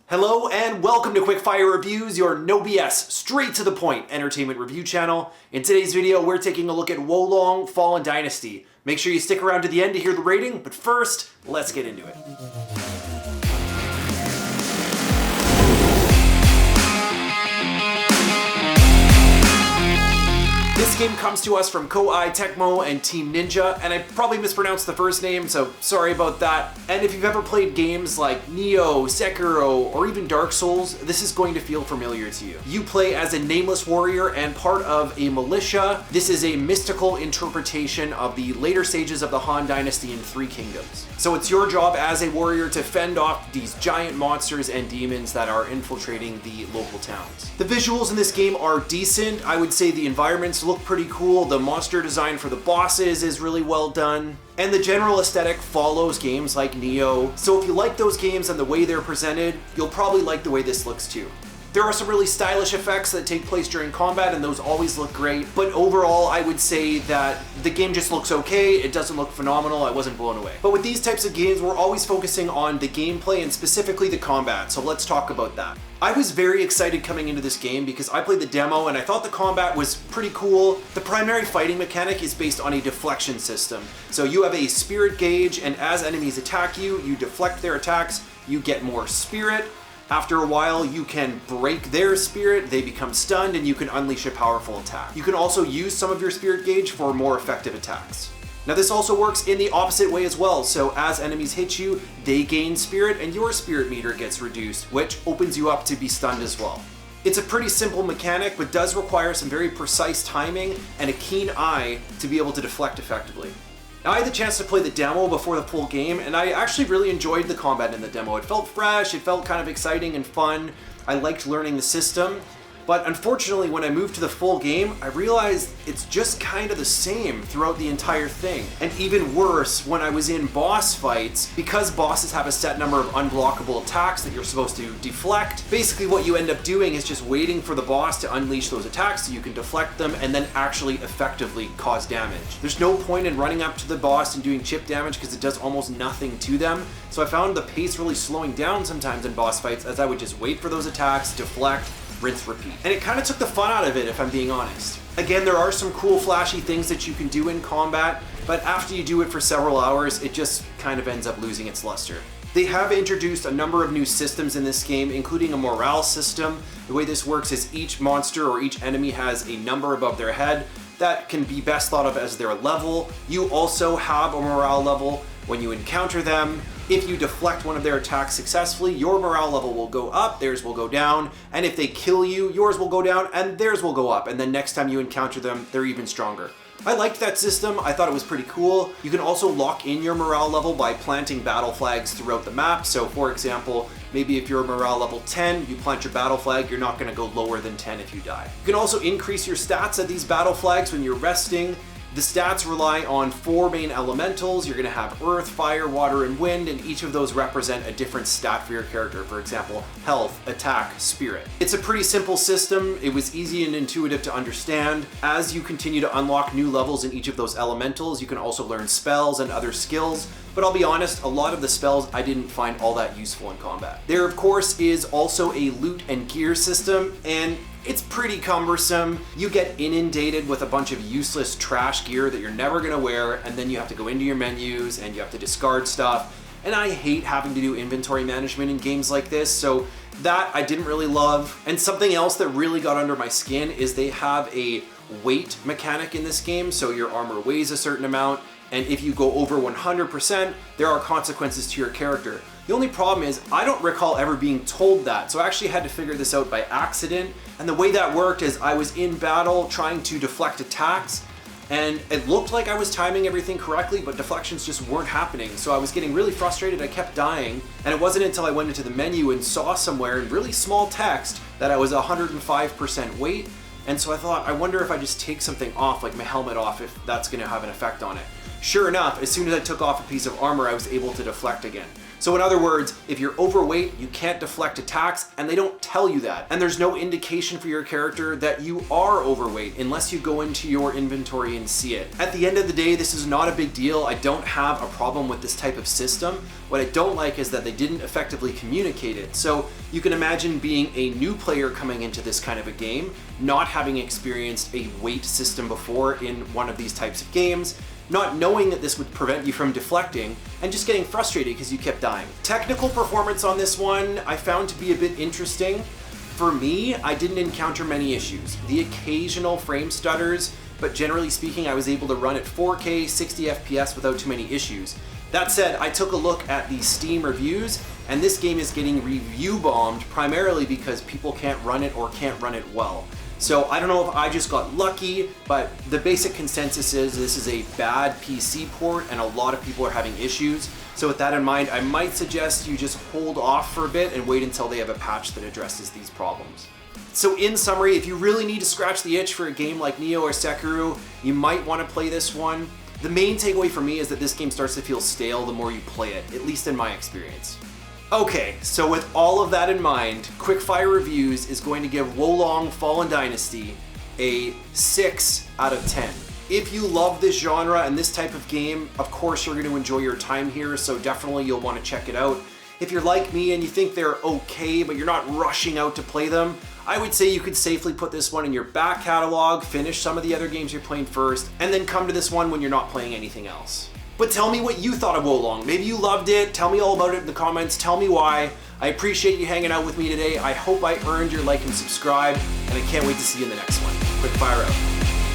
Hello and welcome to Quickfire Reviews, your no BS, straight to the point entertainment review channel. In today's video, we're taking a look at Wolong Fallen Dynasty. Make sure you stick around to the end to hear the rating, but first, let's get into it. This game comes to us from Koei Tecmo and Team Ninja, and I probably mispronounced the first name, so sorry about that. And if you've ever played games like Nioh, Sekiro, or even Dark Souls, this is going to feel familiar to you. You play as a nameless warrior and part of a militia. This is a mystical interpretation of the later stages of the Han Dynasty in Three Kingdoms. So it's your job as a warrior to fend off these giant monsters and demons that are infiltrating the local towns. The visuals in this game are decent. I would say the environments look pretty cool. The monster design for the bosses is really well done. And the general aesthetic follows games like Nioh. So if you like those games and the way they're presented, you'll probably like the way this looks too. There are some really stylish effects that take place during combat, and those always look great. But overall, I would say that the game just looks okay. It doesn't look phenomenal. I wasn't blown away. But with these types of games, we're always focusing on the gameplay and specifically the combat. So let's talk about that. I was very excited coming into this game because I played the demo and I thought the combat was pretty cool. The primary fighting mechanic is based on a deflection system. So you have a spirit gauge, and as enemies attack you, you deflect their attacks, you get more spirit. After a while, you can break their spirit, they become stunned, and you can unleash a powerful attack. You can also use some of your spirit gauge for more effective attacks. Now this also works in the opposite way as well, so as enemies hit you, they gain spirit and your spirit meter gets reduced, which opens you up to be stunned as well. It's a pretty simple mechanic, but does require some very precise timing and a keen eye to be able to deflect effectively. Now, I had the chance to play the demo before the full game, and I actually really enjoyed the combat in the demo. It felt fresh, it felt kind of exciting and fun. I liked learning the system. But unfortunately, when I moved to the full game, I realized it's just kind of the same throughout the entire thing. And even worse, when I was in boss fights, because bosses have a set number of unblockable attacks that you're supposed to deflect, basically what you end up doing is just waiting for the boss to unleash those attacks so you can deflect them and then actually effectively cause damage. There's no point in running up to the boss and doing chip damage because it does almost nothing to them. So I found the pace really slowing down sometimes in boss fights as I would just wait for those attacks, deflect, rinse, repeat. And it kind of took the fun out of it, if I'm being honest. Again, there are some cool flashy things that you can do in combat, but after you do it for several hours, it just kind of ends up losing its luster. They have introduced a number of new systems in this game, including a morale system. The way this works is each monster or each enemy has a number above their head that can be best thought of as their level. You also have a morale level when you encounter them. If you deflect one of their attacks successfully, your morale level will go up, theirs will go down, and if they kill you, yours will go down and theirs will go up, and then next time you encounter them, they're even stronger. I liked that system. I thought it was pretty cool. You can also lock in your morale level by planting battle flags throughout the map. So for example, maybe if you're morale level 10, you plant your battle flag, you're not going to go lower than 10 if you die. You can also increase your stats at these battle flags when you're resting. The stats rely on 4 main elementals. You're going to have earth, fire, water, and wind, and each of those represent a different stat for your character. For example, health, attack, spirit. It's a pretty simple system. It was easy and intuitive to understand. As you continue to unlock new levels in each of those elementals, you can also learn spells and other skills. But I'll be honest, a lot of the spells I didn't find all that useful in combat. There, of course, is also a loot and gear system, and it's pretty cumbersome. You get inundated with a bunch of useless trash gear that you're never gonna wear, and then you have to go into your menus and you have to discard stuff. And I hate having to do inventory management in games like this, so that I didn't really love. And something else that really got under my skin is they have a weight mechanic in this game, so your armor weighs a certain amount, and if you go over 100%, there are consequences to your character. The only problem is I don't recall ever being told that, so I actually had to figure this out by accident. And the way that worked is I was in battle trying to deflect attacks, and it looked like I was timing everything correctly, but deflections just weren't happening. So I was getting really frustrated, I kept dying, and it wasn't until I went into the menu and saw somewhere in really small text that I was 105% weight. And so I thought, I wonder if I just take something off, like my helmet off, if that's gonna have an effect on it. Sure enough, as soon as I took off a piece of armor, I was able to deflect again. So in other words, if you're overweight, you can't deflect attacks, and they don't tell you that. And there's no indication for your character that you are overweight unless you go into your inventory and see it. At the end of the day, this is not a big deal. I don't have a problem with this type of system. What I don't like is that they didn't effectively communicate it. So you can imagine being a new player coming into this kind of a game, not having experienced a weight system before in one of these types of games, not knowing that this would prevent you from deflecting, and just getting frustrated because you kept dying. Technical performance on this one I found to be a bit interesting. For me, I didn't encounter many issues. The occasional frame stutters, but generally speaking, I was able to run at 4K, 60 FPS without too many issues. That said, I took a look at the Steam reviews, and this game is getting review bombed primarily because people can't run it or can't run it well. So I don't know if I just got lucky, but the basic consensus is this is a bad PC port and a lot of people are having issues. So with that in mind, I might suggest you just hold off for a bit and wait until they have a patch that addresses these problems. So in summary, if you really need to scratch the itch for a game like Nioh or Sekiro, you might want to play this one. The main takeaway for me is that this game starts to feel stale the more you play it, at least in my experience. Okay, so with all of that in mind, Quickfire Reviews is going to give Wolong Fallen Dynasty a 6 out of 10. If you love this genre and this type of game, of course you're going to enjoy your time here, so definitely you'll want to check it out. If you're like me and you think they're okay, but you're not rushing out to play them, I would say you could safely put this one in your back catalog, finish some of the other games you're playing first, and then come to this one when you're not playing anything else. But tell me what you thought of Wolong. Maybe you loved it. Tell me all about it in the comments. Tell me why. I appreciate you hanging out with me today. I hope I earned your like and subscribe, and I can't wait to see you in the next one. Quickfire out.